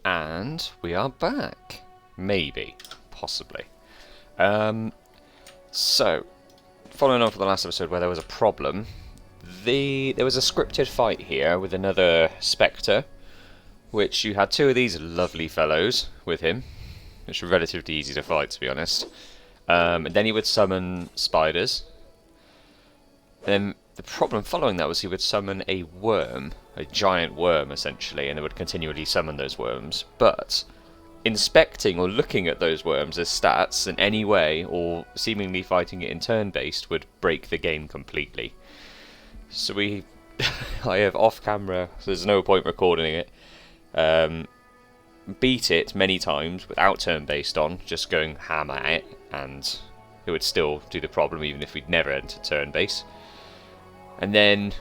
And we are back. Maybe. Possibly. So, following on from the last episode where there was a problem, there was a scripted fight here with another Spectre, which you had two of these lovely fellows with him, which were relatively easy to fight, to be honest. And then he would summon spiders. Then the problem following that was he would summon a worm, a giant worm essentially, and it would continually summon those worms. But inspecting or looking at those worms as stats in any way, or seemingly fighting it in turn-based, would break the game completely. So I have off-camera, so there's no point recording it, beat it many times without turn-based on, just going ham at it, and it would still do the problem even if we'd never entered turn-based. And then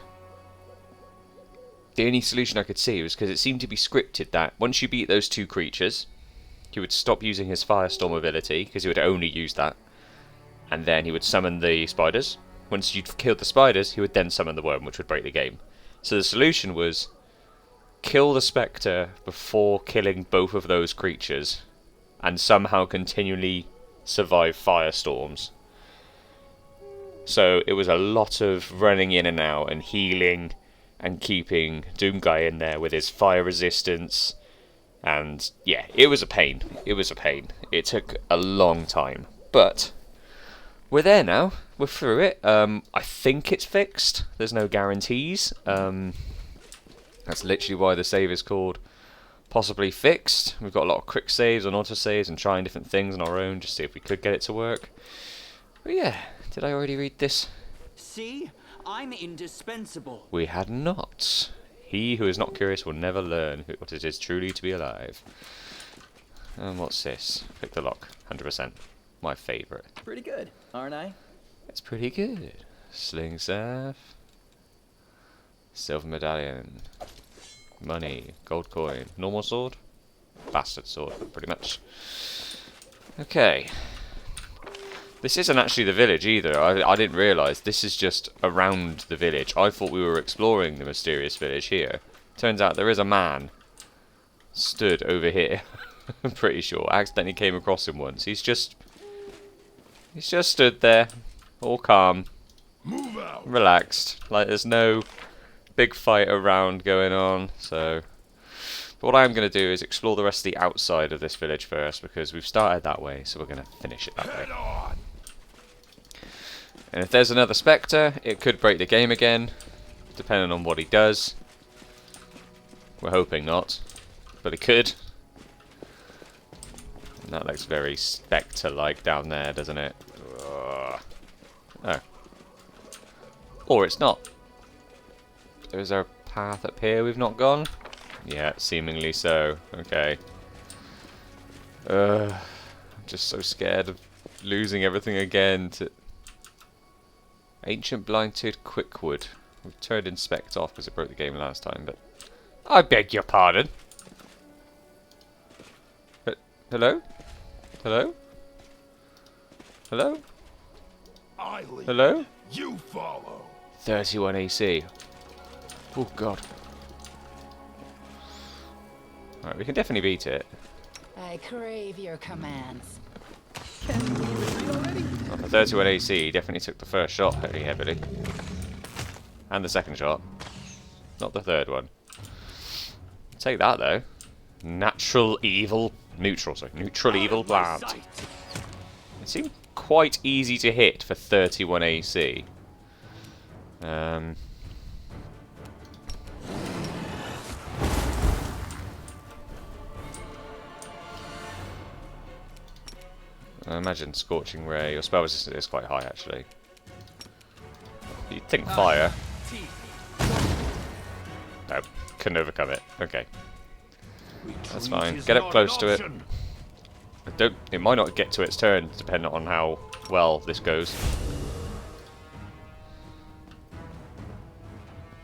the only solution I could see was because it seemed to be scripted that once you beat those two creatures, he would stop using his Firestorm ability, because he would only use that, and then he would summon the spiders. Once you'd killed the spiders, he would then summon the worm, which would break the game. So the solution was kill the Spectre before killing both of those creatures, and somehow continually survive firestorms. So it was a lot of running in and out and healing and keeping Doomguy in there with his fire resistance. And yeah, it was a pain. It was a pain. It took a long time. But we're there now. We're through it. I think it's fixed. There's no guarantees. That's literally why the save is called possibly fixed. We've got a lot of quick saves and autosaves and trying different things on our own just to see if we could get it to work. But yeah, did I already read this? See? I'm indispensable. We had not. He who is not curious will never learn what it is truly to be alive. And what's this? Pick the lock. 100%. My favourite. Pretty good, aren't I? It's pretty good. Sling staff. Silver medallion. Money. Gold coin. Normal sword? Bastard sword, pretty much. Okay. This isn't actually the village either. I didn't realise. This is just around the village. I thought we were exploring the mysterious village here. Turns out there is a man stood over here. I'm pretty sure. I accidentally came across him once. He's just stood there, all calm, Move out. relaxed. Like there's no big fight around going on. So what I'm going to do is explore the rest of the outside of this village first, because we've started that way, so we're going to finish it that way. Head on. And if there's another Spectre, it could break the game again, depending on what he does. We're hoping not, but it could. And that looks very Spectre-like down there, doesn't it? Ugh. Oh. Or it's not. Is there a path up here we've not gone? Yeah, seemingly so. Okay. I'm just so scared of losing everything again to... Ancient Blighted Quickwood. We've turned Inspect off because it broke the game last time, but... I beg your pardon. Hello? Hello? Hello? I lead. Hello? You follow. 31 AC. Oh god. Alright, we can definitely beat it. I crave your commands. Well, for 31 AC, he definitely took the first shot pretty heavily. And the second shot. Not the third one. Take that though. Neutral evil plant. It seemed quite easy to hit for 31 AC. I imagine Scorching Ray. Your spell resistance is quite high, actually. You'd think fire. No, couldn't overcome it. Okay, that's fine. Get up close to it. It might not get to its turn, depending on how well this goes.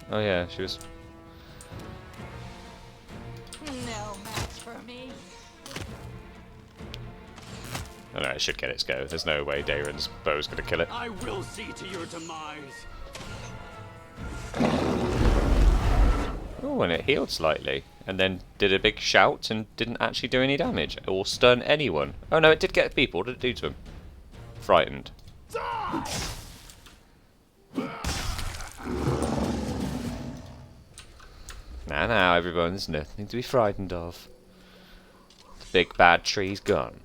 Oh yeah, she was. No match for me. Oh no, it should get its go. There's no way Daeron's bow's gonna kill it. I will see to your demise. Oh, and it healed slightly. And then did a big shout and didn't actually do any damage. Or stun anyone. Oh no, it did get people. What did it do to him? Frightened. Now, everyone's nothing to be frightened of. The big bad tree's gone.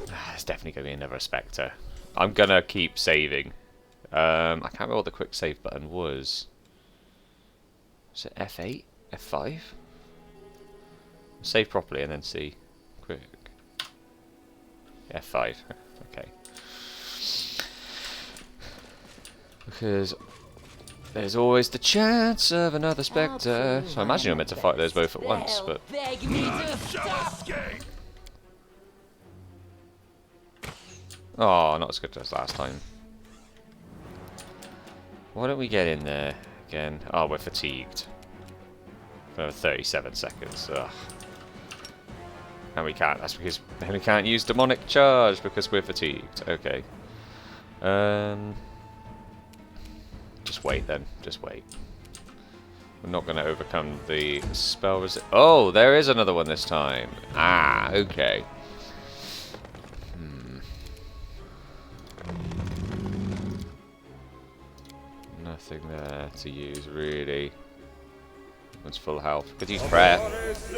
There's definitely going to be another Spectre. I'm going to keep saving. I can't remember what the quick save button was. Was it F8? F5? Save properly and then see. Quick. F5. Okay. Because there's always the chance of another Spectre. So I imagine you're meant to fight those both at once, but... Beg me to stop. Escape. Oh, not as good as last time. Why don't we get in there again? Oh, we're fatigued. For 37 seconds. Ugh. And we can't. That's because we can't use demonic charge because we're fatigued. Okay. Just wait then. Just wait. We're not going to overcome the spell resist. Oh, there is another one this time. Ah, okay. Nothing there to use, really. One's full health. Could use prayer. There's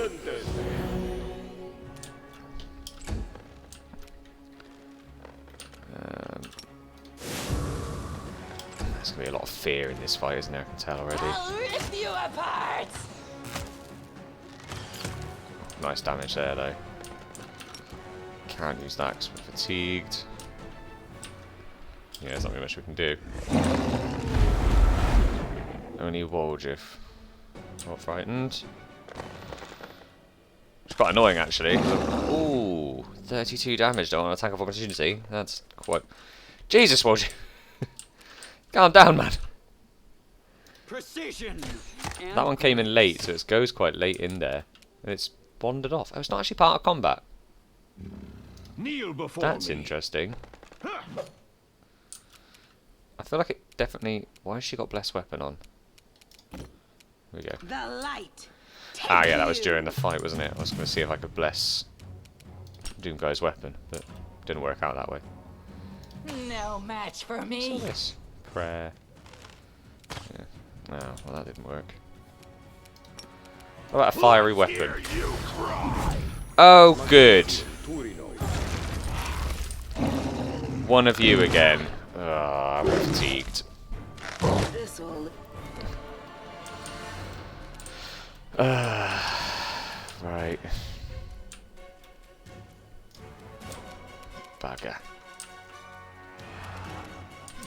going to be a lot of fear in this fight, isn't there? I can tell already. I'll rip you apart. Nice damage there, though. Can't use that because we're fatigued. Yeah, there's not really much we can do. Only Woljif. Not frightened. It's quite annoying, actually. Ooh, 32 damage on an attack of opportunity. That's quite... Jesus, Woljif! Calm down, man. Precision. That one came in late, so it goes quite late in there. And it's wandered off. Oh, it's not actually part of combat. Kneel before That's me. interesting. I feel like it definitely... Why has she got Blessed Weapon on? Here we go. The light. Ah, yeah, that was during the fight, wasn't it? I was going to see if I could bless Doomguy's weapon, but didn't work out that way. No match for What's me. this? Prayer. Yeah. Oh, well, that didn't work. What about a fiery weapon? Hear you cry. Oh, good. One of you again. I'm fatigued. This'll Right. Bugger.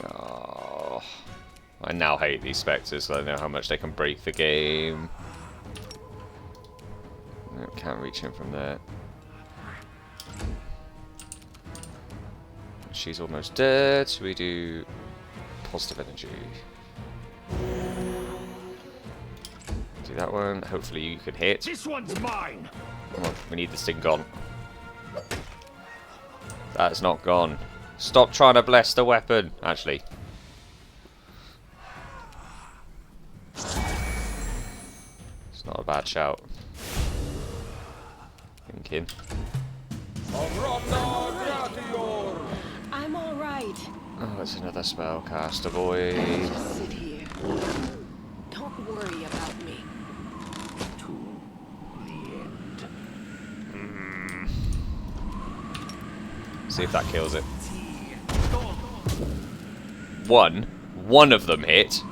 Oh. I now hate these Spectres, so I know how much they can break the game. No, can't reach him from there. She's almost dead, so we do positive energy. Do that one. Hopefully you can hit. This one's mine. Come on, we need this thing gone. That's not gone. Stop trying to bless the weapon. Actually. It's not a bad shout. Thinking. I'm all right. Oh, it's another spellcaster boy. Just sit here. Don't worry about me. To the end. See if that kills it. One of them hit.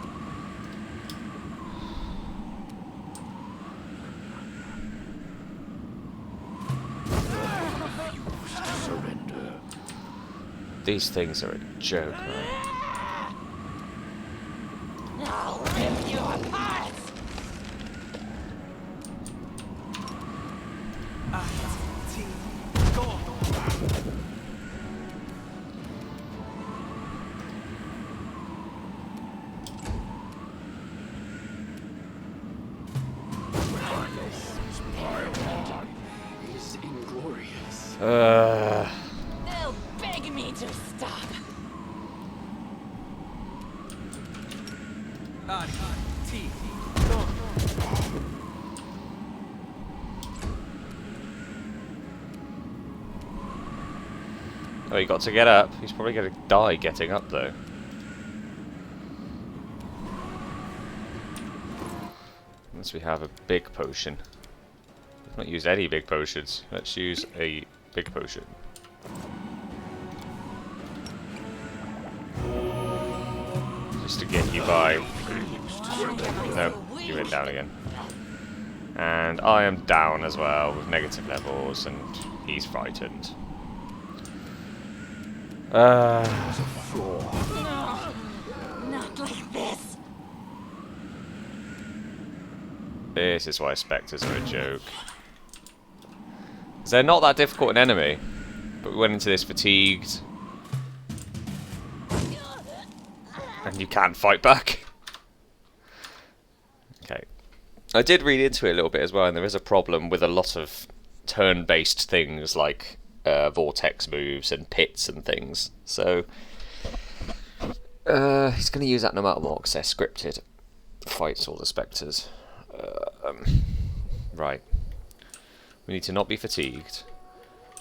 Surrender. These things are a joke, man. I'll rip you apart. Is inglorious. They'll beg me to stop. T. Oh, he got to get up. He's probably going to die getting up, though. Unless we have a big potion. We've not used any big potions. Let's use a big potion. Just to get you by. Nope, you went down again. And I am down as well with negative levels, and he's frightened. No, not like this. This is why Spectres are a joke. They're not that difficult an enemy, but we went into this fatigued. And you can't fight back. Okay. I did read into it a little bit as well, and there is a problem with a lot of turn-based things like vortex moves and pits and things. So he's going to use that no matter what, because they're scripted fights, all the Spectres. Right. We need to not be fatigued.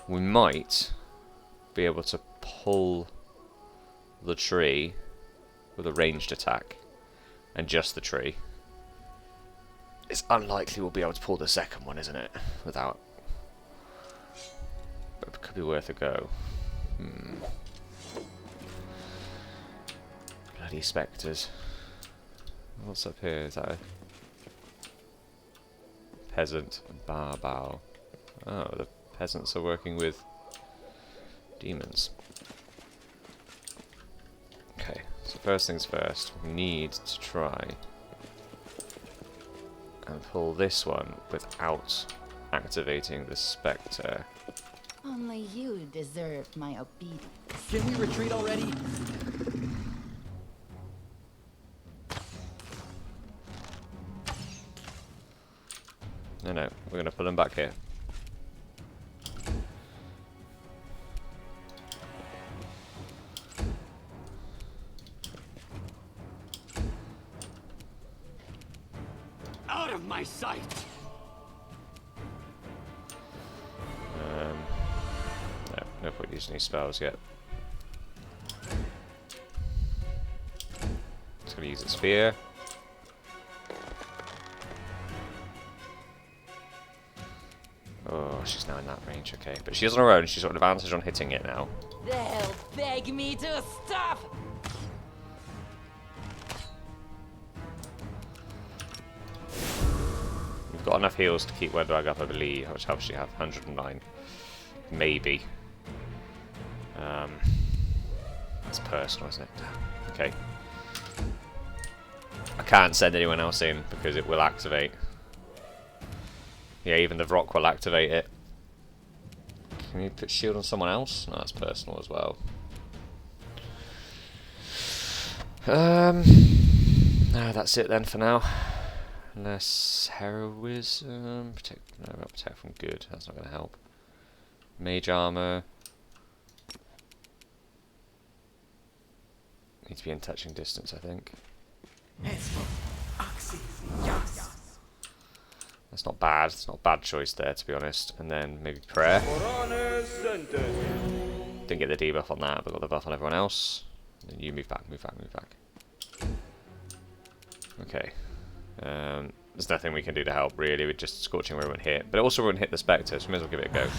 We might be able to pull the tree with a ranged attack, and just the tree. It's unlikely we'll be able to pull the second one, isn't it? Without. But it could be worth a go. Bloody Spectres. What's up here? Is that a peasant? Bao. Oh, the peasants are working with demons. Okay, so first things first, we need to try and pull this one without activating the Spectre. Only you deserve my obedience. Can we retreat already? No, we're going to pull him back here. Out of my sight! No point using any spells yet. It's going to use its spear. Oh, she's now in that range, okay. But she's on her own, she's got an advantage on hitting it now. They'll beg me to stop. We've got enough heals to keep Wendrag up, I believe. How much health does she have? 109. Maybe. That's personal, isn't it? Okay. I can't send anyone else in because it will activate. Yeah, even the rock will activate it. Can you put shield on someone else? No, that's personal as well. No, that's it then for now. Unless heroism, protect from good. That's not going to help. Mage armor. Need to be in touching distance, I think. That's not bad. It's not a bad choice there, to be honest. And then maybe prayer. Didn't get the debuff on that, but got the buff on everyone else. And then you move back, move back, move back. Okay. There's nothing we can do to help, really. We're just scorching where everyone hit. But it also won't hit the Spectre, so we may as well give it a go.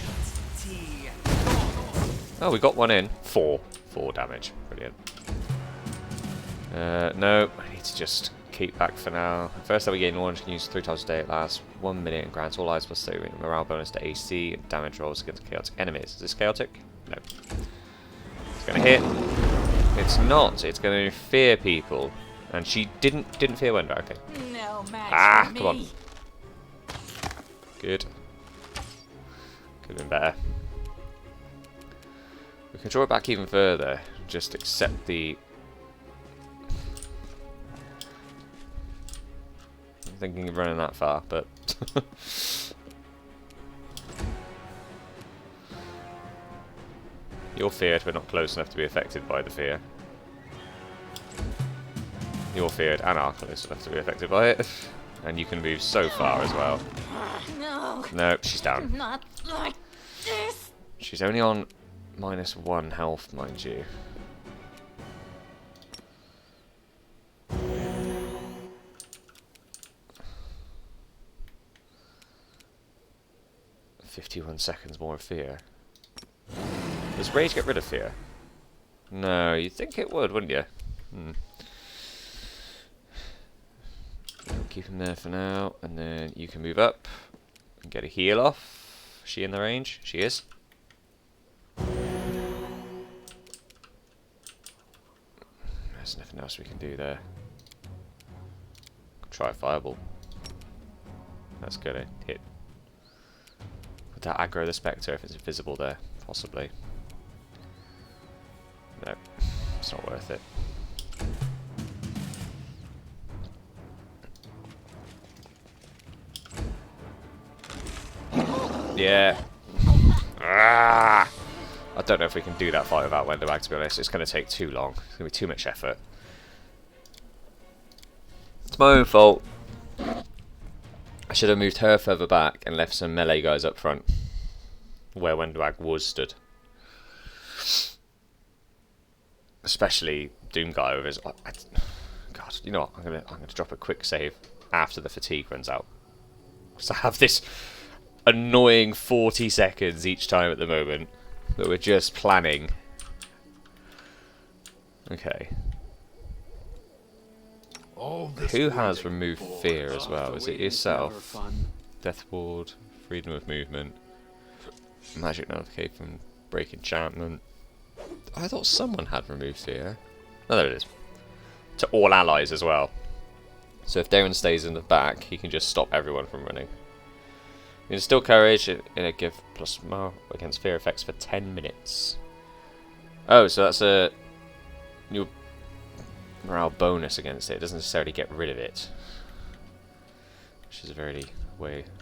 Oh, we got one in. 4 damage. Brilliant. No, I need to just keep back for now. First that we gain orange, can use 3 times a day. It lasts 1 minute and grants all lives plus 30 morale bonus to AC and damage rolls against chaotic enemies. Is this chaotic? No. It's gonna hit. It's not. It's gonna fear people. And she didn't fear Wendra. Okay. No match for me. Come on. Good. Could have been better. We can draw it back even further. Just accept the. I'm thinking of running that far, but. You're feared, but not close enough to be affected by the fear. You're feared and are close enough to be affected by it. And you can move so far as well. No. No, she's down. Not like this. She's only on -1 health, mind you. -51 more of fear. Does rage get rid of fear? No, you'd think it would, wouldn't you? We'll keep him there for now, and then you can move up and get a heal off. Is she in the range? She is. There's nothing else we can do there. Try a fireball. That's gonna hit. Would that aggro the Spectre if it's invisible there? Possibly. No, it's not worth it. Yeah. Ah! I don't know if we can do that fight without Wenderbag, to be honest. It's going to take too long. It's going to be too much effort. It's my own fault. I should have moved her further back and left some melee guys up front, where Wenderbag was stood. Especially Doom Guy with his... God, you know what? I'm gonna drop a quick save after the fatigue runs out. So I have this annoying 40 seconds each time at the moment that we're just planning. Okay. Who has removed fear as well? Is it yourself? Death Ward, freedom of movement, magic notification from break enchantment. I thought someone had removed fear. Oh, there it is. To all allies as well. So if Darren stays in the back, he can just stop everyone from running. You can instill courage, it'll give plus more against fear effects for 10 minutes. Oh, so that's a new morale bonus against it. It doesn't necessarily get rid of it. Which is a very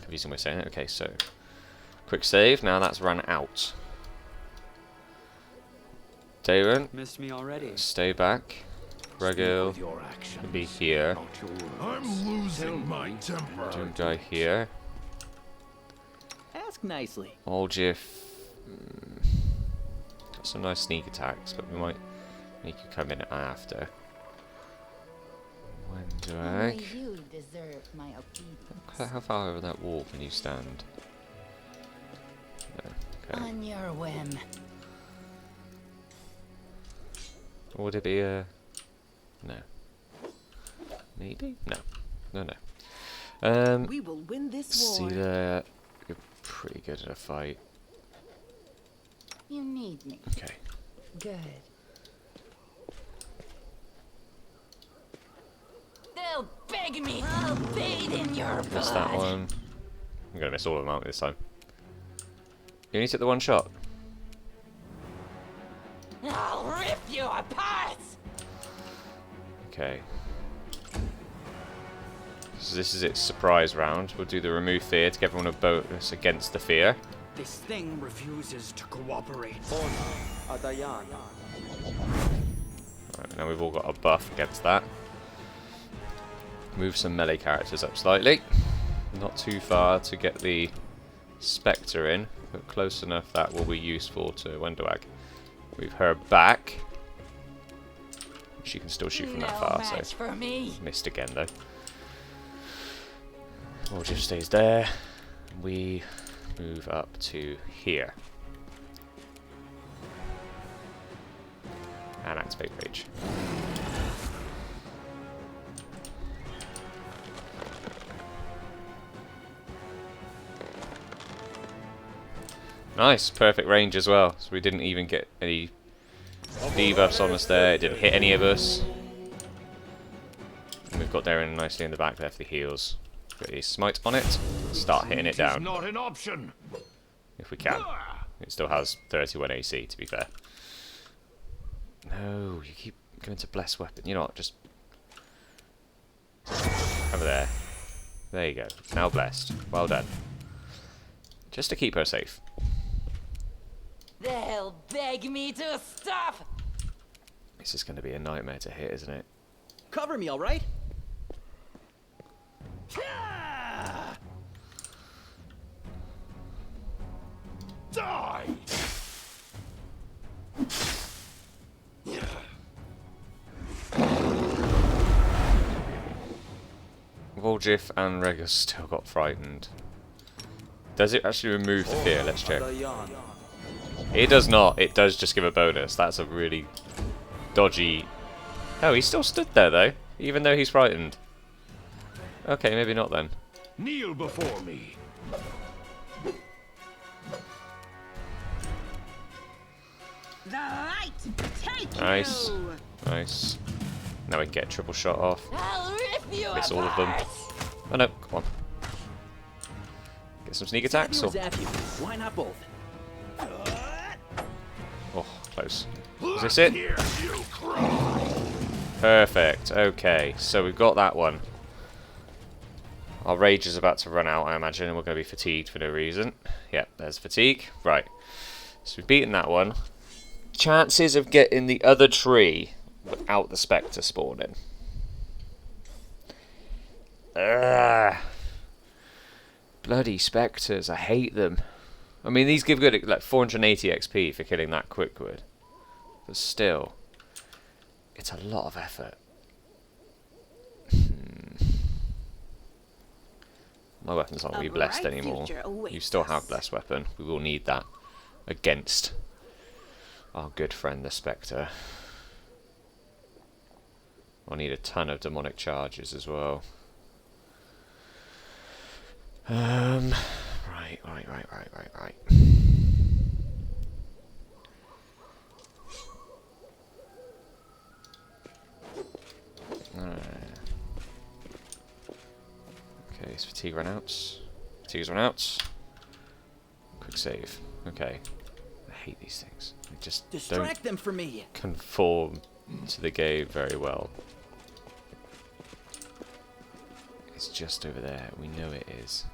confusing way of saying it. Okay, so quick save, now that's run out. Darren, Missed me already. stay back. Regil can be here. I'm losing my temper. Doom Guy here. Ask nicely. Oljif. Got some nice sneak attacks, but we might make you come in after. Only Wenderbag. you deserve my obedience. How far over that wall can you stand? No. Okay. On your whim. Or would it be a... No. Maybe? No. No. We will win this See war. there. You're pretty good at a fight. You need me. Okay. Good. They'll beg me. I'll bathe in your blood. Miss that one. I'm gonna miss all of them, aren't we, this time? You only took the one shot. I'll rip you apart. Okay. So this is its surprise round. We'll do the remove fear to give everyone a bonus against the fear. This thing refuses to cooperate. Right, now we've all got a buff against that. Move some melee characters up slightly. Not too far to get the Spectre in, but close enough that will be useful to Wenderbag. Move her back. She can still shoot from that No far, match so for me. missed again though. Oljif stays there. We move up to here. And activate rage. Nice, perfect range as well. So we didn't even get any debuffs on us there. It didn't hit any of us. And we've got Darren nicely in the back there for the heals. Put a smite on it. Start hitting it down Not an option. if we can. It still has 31 AC, to be fair. No, you keep going to bless weapon. You know what? Just over there. There you go. Now blessed. Well done. Just to keep her safe. They'll beg me to stop. This is going to be a nightmare to hit, isn't it? Cover me, all right? Die! Goldriff and Regus still got frightened. Does it actually remove the fear? Let's check. It does not. It does just give a bonus. That's a really dodgy... Oh, he still stood there though, even though he's frightened. Okay, maybe not then. Kneel before me. The light take Nice. you. Nice. Now we can get triple shot off. I'll rip you Miss all of them. apart. Oh no, come on. Get some sneak attacks. Or... Zap you. Why not both? Oh, close. Is this it? Here you crawl. Perfect. Okay, so we've got that one. Our rage is about to run out, I imagine, and we're going to be fatigued for no reason. Yep, there's fatigue. Right. So we've beaten that one. Chances of getting the other tree without the Spectre spawning. Ugh. Bloody Spectres, I hate them. I mean, these give good, like 480 XP for killing that Quickwood. But still, it's a lot of effort. My weapon's not going to be blessed anymore. You still have blessed weapon. We will need that against our good friend the Spectre. I'll need a ton of demonic charges as well. Right. Okay, is fatigue run out? Fatigue's run out. Quick save. Okay. I hate these things. They just Distract them for me. don't conform to the game very well. It's just over there. We know it is.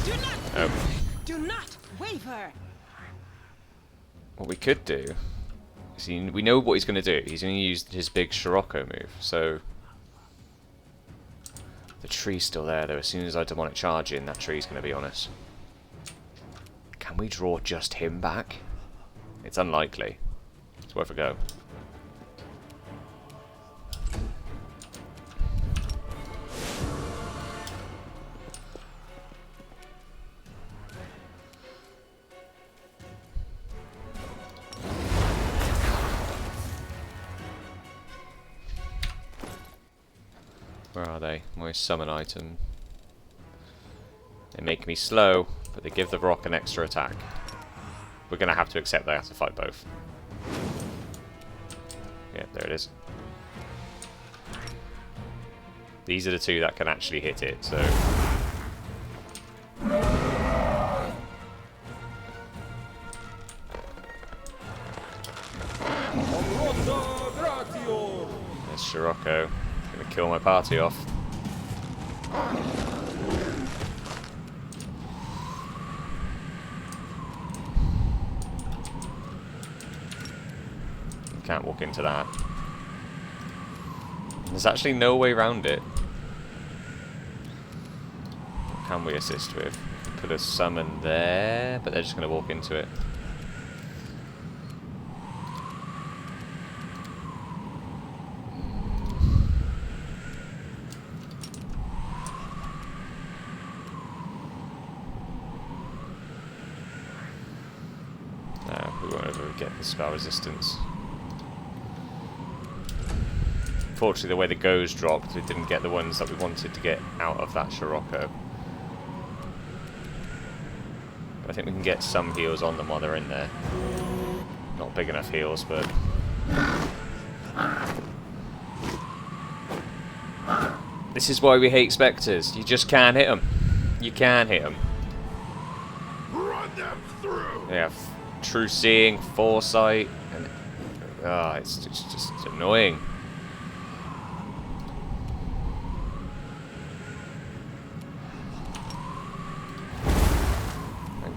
Do not, Oh. do not waver. What we could do is we know what he's going to do. He's going to use his big Scirocco move. So the tree's still there though. As soon as I demonic charge in, that tree's going to be on us. Can we draw just him back? It's unlikely. It's worth a go. Where are they? My summon item. They make me slow, but they give the rock an extra attack. We're going to have to accept they have to fight both. Yeah, there it is. These are the two that can actually hit it, so... There's Scirocco. Gonna kill my party off. Can't walk into that. There's actually no way around it. What can we assist with? Put a summon there, but they're just gonna walk into it. No, we won't ever get the spell resistance. Unfortunately, the way the goes dropped, we didn't get the ones that we wanted to get out of that Scirocco. But I think we can get some heals on them while they're in there. Not big enough heals, but... This is why we hate Spectres. You just can't hit them. You can hit them. Run them through. They have true seeing, foresight, and... it's just annoying.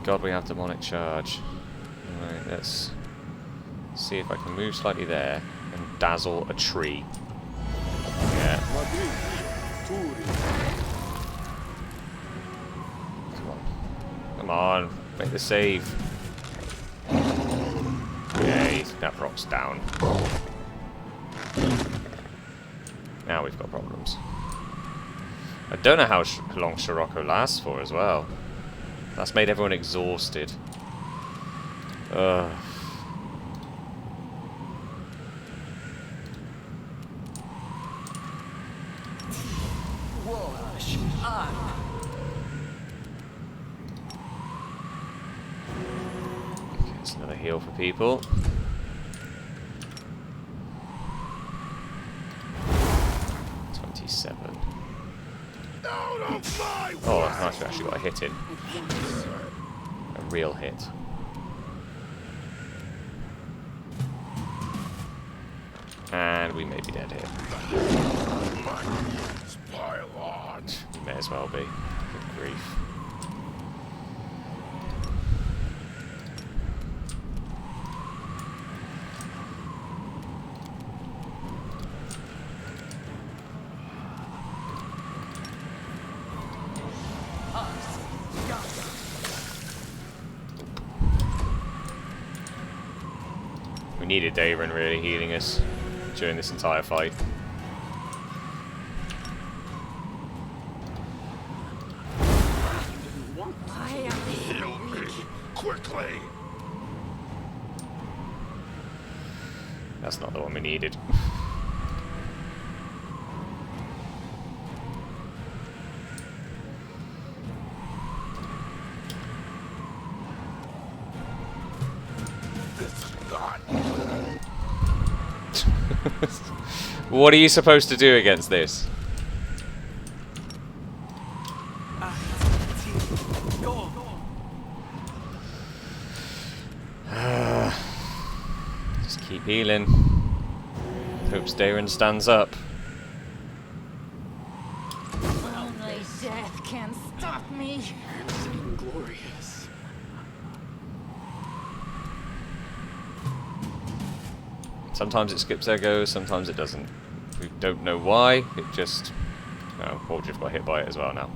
God, we have demonic charge. Alright, let's see if I can move slightly there and dazzle a tree. Yeah. Come on. Come on, make the save. Yay, that rock's down. Now we've got problems. I don't know how long Scirocco lasts for as well. That's made everyone exhausted. Ugh. Wash up. Okay, it's another heal for people. Out of my Oh, way! nice, we actually got a hit in. A real hit. And we may be dead here. Let's pile on. We may as well be. Good grief. We needed Daron really healing us during this entire fight. Why am I Heal me quickly. That's not the one we needed. It's not. What are you supposed to do against this? Go. Just keep healing. Hopes Daron stands up. only death can stop me? Glorious. Sometimes it skips their goes, sometimes it doesn't. We don't know why, it just... Oh, Waldriff got hit by it as well now.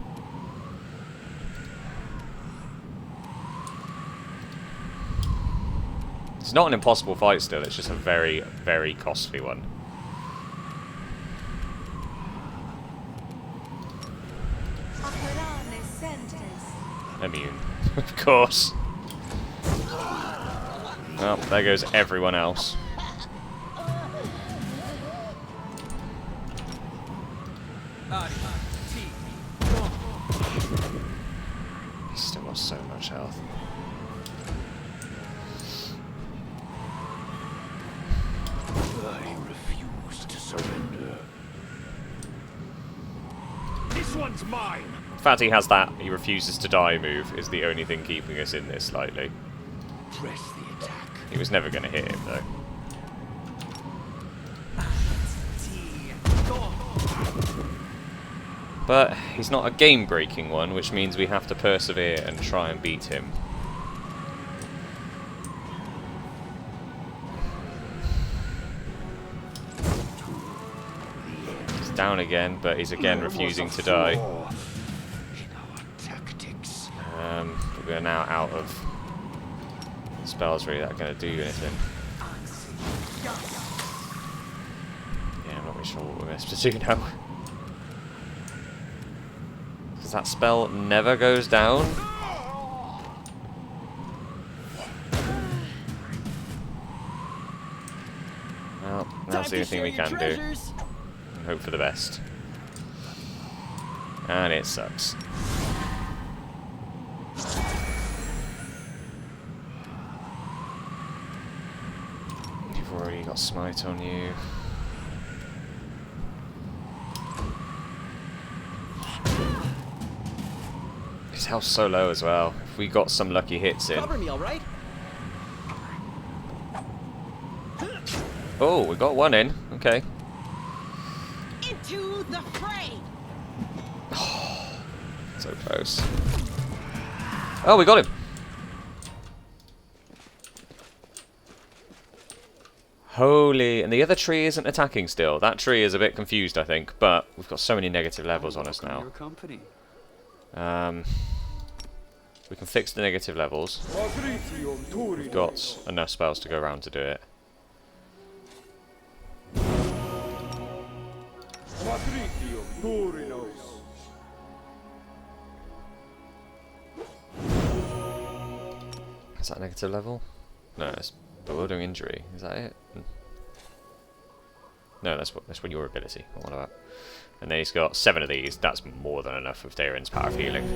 It's not an impossible fight still, it's just a very, very costly one. Immune. Of course. Well, there goes everyone else. He's still lost so much health. I refuse to surrender. This one's mine. The fact he has that he refuses to die move is the only thing keeping us in this slightly. Press the attack. He was never going to hit him though. But he's not a game-breaking one, which means we have to persevere and try and beat him. He's down again, but he's again refusing to die. In our tactics. But we are now out of spells really that are going to do anything. Yeah, I'm not really sure what we're supposed to do now. Because that spell never goes down. Well, that's the only thing we can do. And hope for the best. And it sucks. You've already got smite on you. His health's so low as well. If we got some lucky hits in. Cover me, all right? Oh, we got one in. Okay. Into the fray! So close. Oh, we got him. Holy, and the other tree isn't attacking still. That tree is a bit confused, I think, but we've got so many negative levels on us now. Company. We can fix the negative levels. We've got enough spells to go around to do it. Is that negative level? No, it's bewildering injury. Is that it? No, that's what your ability. What about? And then he's got 7 of these. That's more than enough of Darren's power of healing.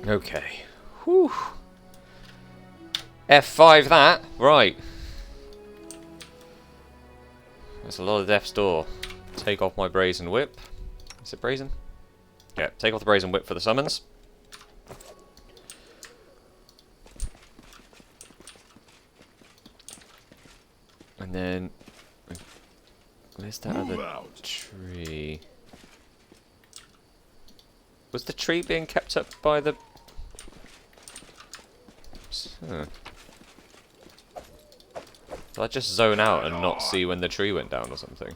Okay. Whew. F5 that. Right. There's a lot of death's door. Take off my brazen whip. Is it brazen? Yeah, take off the brazen whip for the summons. And then... where's that other tree? Was the tree being kept up by the... Huh. Did I just zone out and not see when the tree went down or something?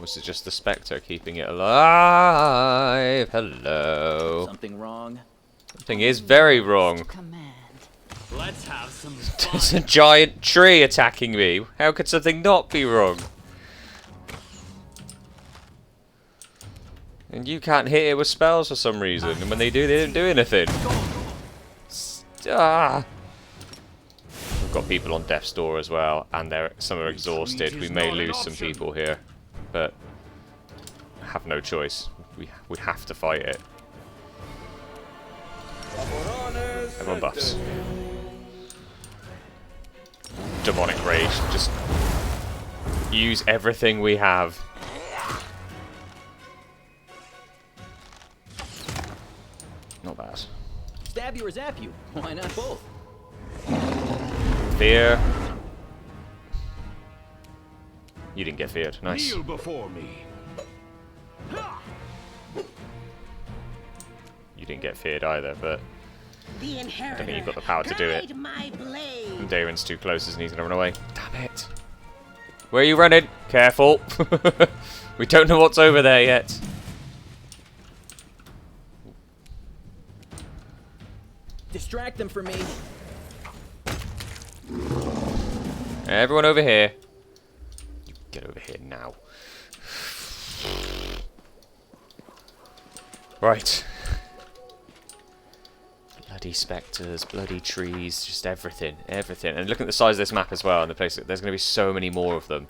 Was it just the Spectre keeping it alive? Hello. Something wrong? Something is very wrong. Command. Let's have some There's a giant tree attacking me. How could something not be wrong? And you can't hit it with spells for some reason. And when they do, they don't do anything. Ah. We've got people on death's door as well, and some are exhausted. We may lose some people here, but have no choice. We have to fight it. Everyone buffs. Demonic rage. Just use everything we have. Not bad. stab you or zap you. Why not both? Fear. You didn't get feared. Nice. Kneel before me. You didn't get feared either, but The I inheritor. don't think you've got the power to do it. Guide my blade. Darren's too close and he's gonna run away. Damn it. Where are you running? Careful. We don't know what's over there yet. Distract them for me. Everyone over here. You get over here now. Right. Bloody spectres, bloody trees, just everything, everything. And look at the size of this map as well, and the place. There's going to be so many more of them.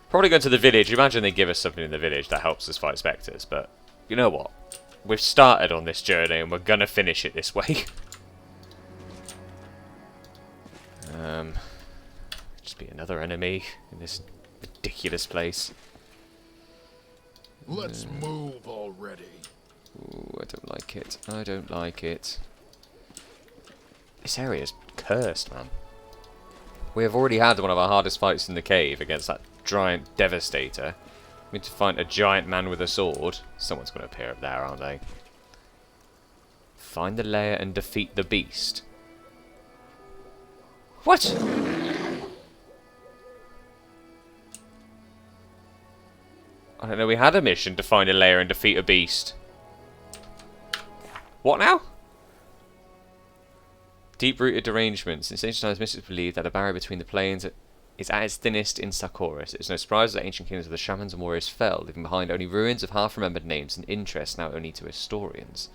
Probably going to the village. Imagine they give us something in the village that helps us fight spectres, but you know what? We've started on this journey, and we're going to finish it this way. Just be another enemy in this ridiculous place. Let's move already. Ooh, I don't like it. I don't like it. This area's cursed, man. We have already had one of our hardest fights in the cave against that giant devastator. We need to find a giant man with a sword. Someone's going to appear up there, aren't they? Find the lair and defeat the beast. What? I don't know, we had a mission to find a lair and defeat a beast. What now? Deep-rooted derangements. Since ancient times, mystics believe that a barrier between the planes is at its thinnest in Sarkoris. It is no surprise that ancient kingdoms of the shamans and warriors fell, leaving behind only ruins of half-remembered names and interests now only to historians.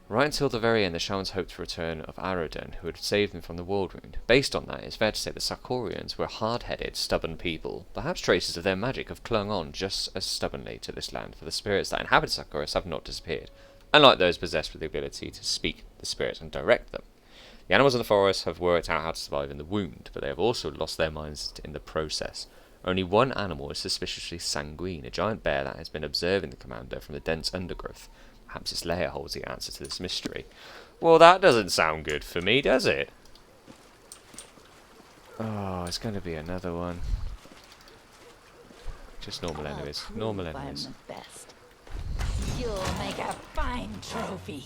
Right until the very end, the shamans hoped for a return of Aroden, who had saved them from the world wound. Based on that, it's fair to say the Sarkorians were hard-headed, stubborn people. Perhaps traces of their magic have clung on just as stubbornly to this land, for the spirits that inhabit Sarkoris have not disappeared, unlike those possessed with the ability to speak the spirits and direct them. The animals in the forest have worked out how to survive in the wound, but they have also lost their minds in the process. Only one animal is suspiciously sanguine, a giant bear that has been observing the commander from the dense undergrowth. Perhaps its lair holds the answer to this mystery. Well, that doesn't sound good for me, does it? Oh, it's going to be another one. Just normal enemies. Normal enemies. I'm the best. You'll make a fine trophy.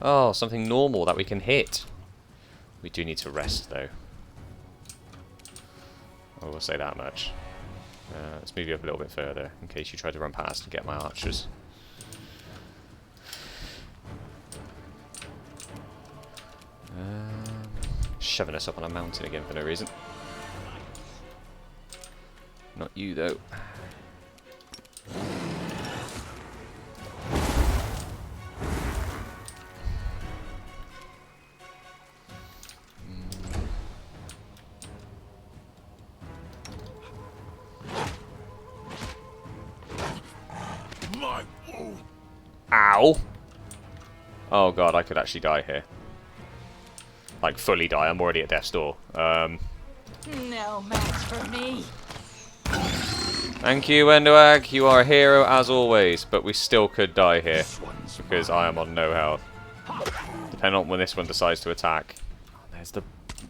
Oh, something normal that we can hit. We do need to rest, though. I will say that much. Let's move you up a little bit further, in case you try to run past and get my archers. Shoving us up on a mountain again for no reason. Not you, though. My oh, Ow! Oh god, I could actually die here. Like, fully die. I'm already at death's door. No match for me. Thank you, Wendoag. You are a hero as always, but we still could die here this one's because I am on no health. Depending on when this one decides to attack. Oh, there's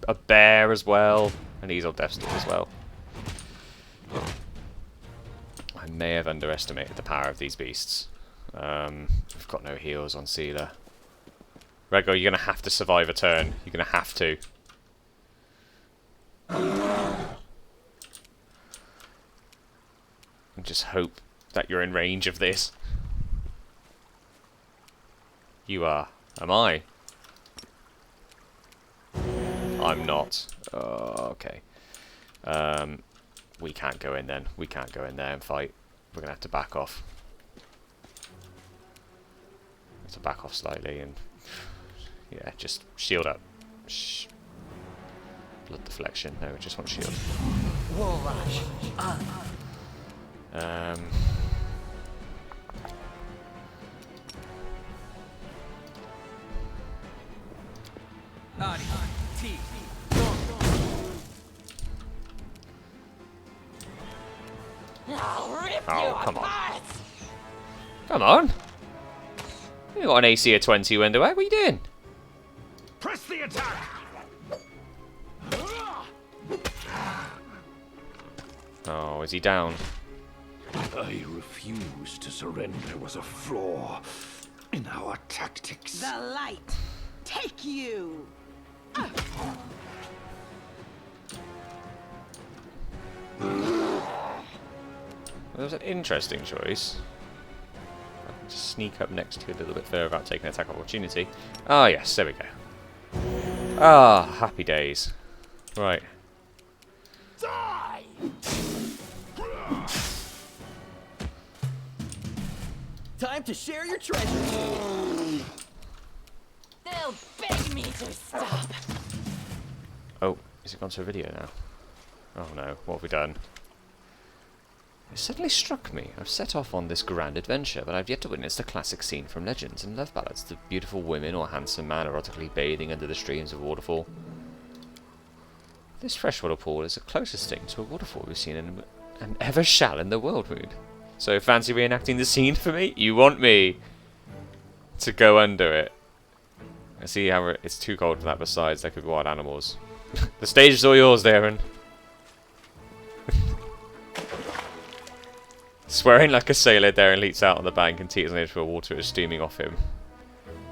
a bear as well, and he's on death's door as well. I may have underestimated the power of these beasts. We've got no heals on Sealer. Rego, you're going to have to survive a turn. You're going to have to. And just hope that you're in range of this. You are. Am I? I'm not. Oh, okay. We can't go in then. We can't go in there and fight. We're going to have to back off. Have to back off slightly and... yeah, just shield up. Shh. Blood deflection. No, we just want shield. Whoa, Raj. I'll rip Oh, you come on. apart. Come on. You got an AC of 20, Wendoag. What are you doing? press the attack. Oh, is he down? I refuse to surrender was a flaw in our tactics. The light. Take you. Well, that was an interesting choice. I can just sneak up next to you a little bit further without taking an attack opportunity. Ah, yes, there we go. Ah, happy days. Right. Die! Time to share your treasure. They'll beg me to stop. Oh, is it gone to a video now? Oh no, what have we done? It suddenly struck me. I've set off on this grand adventure, but I've yet to witness the classic scene from legends and love ballads, the beautiful women or handsome man erotically bathing under the streams of a waterfall. This freshwater pool is the closest thing to a waterfall we've seen in and ever shall in the world, Moon. So fancy reenacting the scene for me? You want me to go under it? I see how it's too cold for that, besides there could be wild animals. The stage is all yours, Darren. Swearing like a sailor, Darren leaps out on the bank and teeters on the edge where water is steaming off him.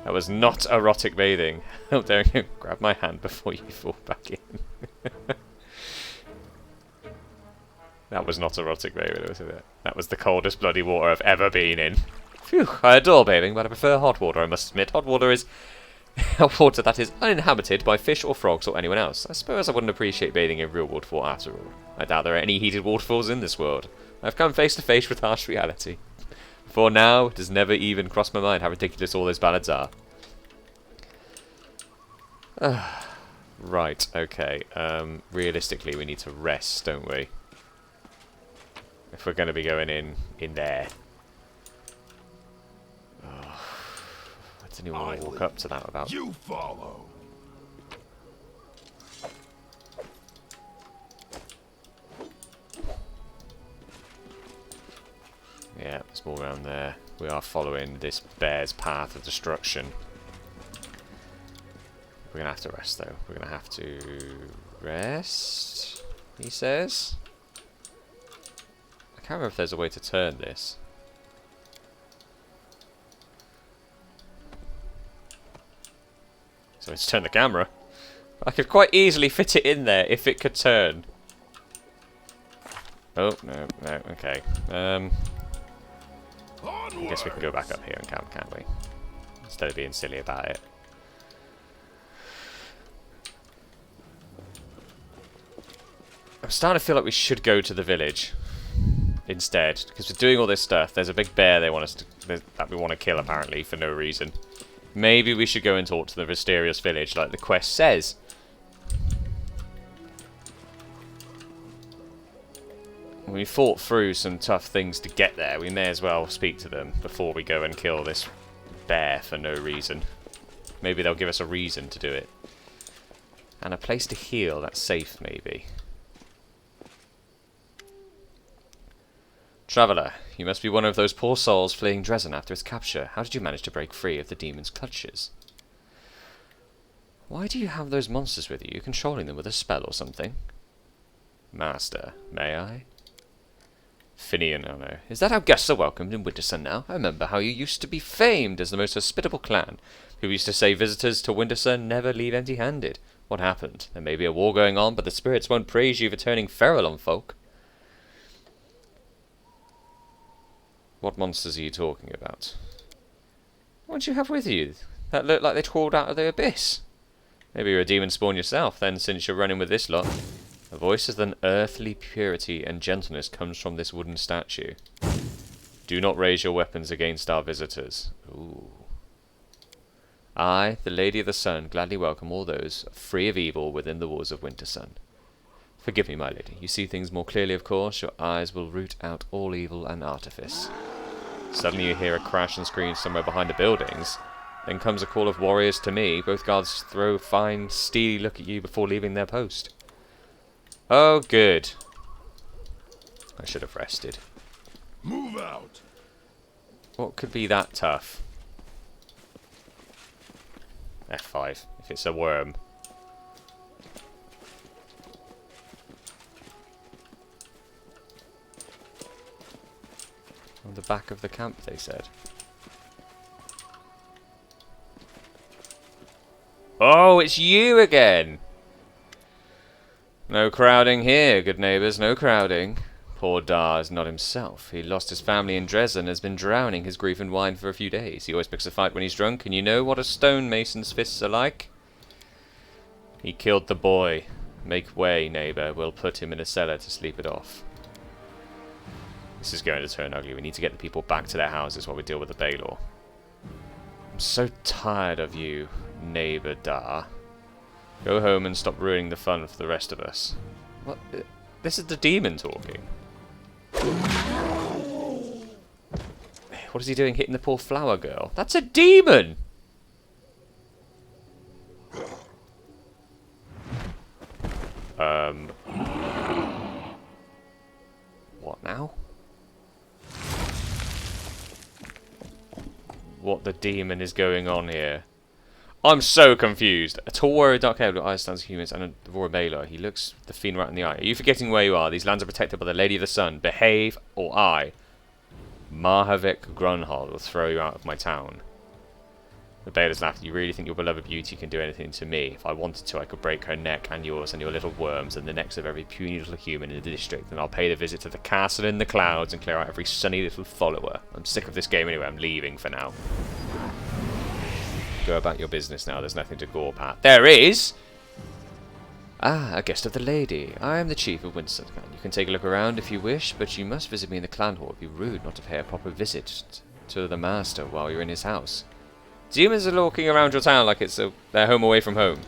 That was not erotic bathing. Oh, Darren, grab my hand before you fall back in. That was not erotic bathing, was it? That was the coldest bloody water I've ever been in. Phew, I adore bathing, but I prefer hot water, I must admit. Hot water is water that is uninhabited by fish or frogs or anyone else. I suppose I wouldn't appreciate bathing in a real waterfall after all. I doubt there are any heated waterfalls in this world. I've come face to face with harsh reality. For now, it has never even crossed my mind how ridiculous all those ballads are. Right, okay. Realistically, we need to rest, don't we? If we're going to be going in there. Oh, I didn't even want to walk up to that without... You follow. Yeah, there's more around there. We are following this bear's path of destruction. We're going to have to rest, though. We're going to have to rest, he says. I can't remember if there's a way to turn this. So let's turn the camera. I could quite easily fit it in there if it could turn. Oh, no, no, okay. I guess we can go back up here and camp, can't we? Instead of being silly about it. I'm starting to feel like we should go to the village instead, because we're doing all this stuff. There's a big bear that we want to kill apparently for no reason. Maybe we should go and talk to the mysterious village, like the quest says. We fought through some tough things to get there. We may as well speak to them before we go and kill this bear for no reason. Maybe they'll give us a reason to do it. And a place to heal that's safe, maybe. Traveller, you must be one of those poor souls fleeing Dresden after its capture. How did you manage to break free of the demon's clutches? Why do you have those monsters with you? You're controlling them with a spell or something? Master, may I? Finian, oh no. Is that how guests are welcomed in Wintersun now? I remember how you used to be famed as the most hospitable clan, who used to say visitors to Wintersun never leave empty-handed. What happened? There may be a war going on, but the spirits won't praise you for turning feral on folk. What monsters are you talking about? What do you have with you? That look like they crawled out of the abyss. Maybe you're a demon spawn yourself, then, since you're running with this lot. A voice of an earthly purity and gentleness comes from this wooden statue. Do not raise your weapons against our visitors. Ooh. I, the Lady of the Sun, gladly welcome all those free of evil within the walls of Wintersun. Forgive me, my lady. You see things more clearly, of course. Your eyes will root out all evil and artifice. Suddenly you hear a crash and scream somewhere behind the buildings. Then comes a call of warriors to me. Both guards throw a fine, steely look at you before leaving their post. Oh, good. I should have rested. Move out! What could be that tough? F5, if it's a worm. On the back of the camp, they said. Oh, it's you again! No crowding here, good neighbours, no crowding. Poor Dar is not himself. He lost his family in Dresden and has been drowning his grief in wine for a few days. He always picks a fight when he's drunk, and you know what a stonemason's fists are like? He killed the boy. Make way, neighbour. We'll put him in a cellar to sleep it off. This is going to turn ugly. We need to get the people back to their houses while we deal with the Baylor. I'm so tired of you, neighbour Dar. Go home and stop ruining the fun for the rest of us. What? This is the demon talking. What is he doing hitting the poor flower girl? That's a demon! What now? What the demon is going on here? I'm so confused. A tall warrior, dark-haired, with eyes stands humans, and a Devora Baylor. He looks the fiend right in the eye. Are you forgetting where you are? These lands are protected by the Lady of the Sun. Behave, or I, Mahavik Grunhald, will throw you out of my town. The Baylor's laughed. You really think your beloved beauty can do anything to me? If I wanted to, I could break her neck and yours and your little worms and the necks of every puny little human in the district, and I'll pay the visit to the castle in the clouds and clear out every sunny little follower. I'm sick of this game anyway. I'm leaving for now. Go about your business now. There's nothing to gawp at. There is! Ah, a guest of the lady. I am the chief of Wintersun. You can take a look around if you wish, but you must visit me in the clan hall. It'd be rude not to pay a proper visit to the master while you're in his house. Demons are walking around your town like it's their home away from home.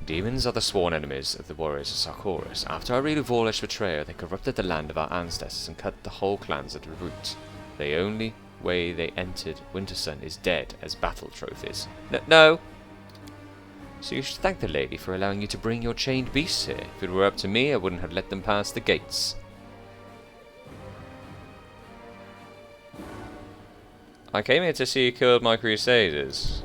Demons are the sworn enemies of the warriors of Sarkoris. After our Volish betrayal, they corrupted the land of our ancestors and cut the whole clans at the root. The only way they entered Wintersun is dead as battle trophies. No! So you should thank the lady for allowing you to bring your chained beasts here. If it were up to me, I wouldn't have let them pass the gates. I came here to see you killed my crusaders.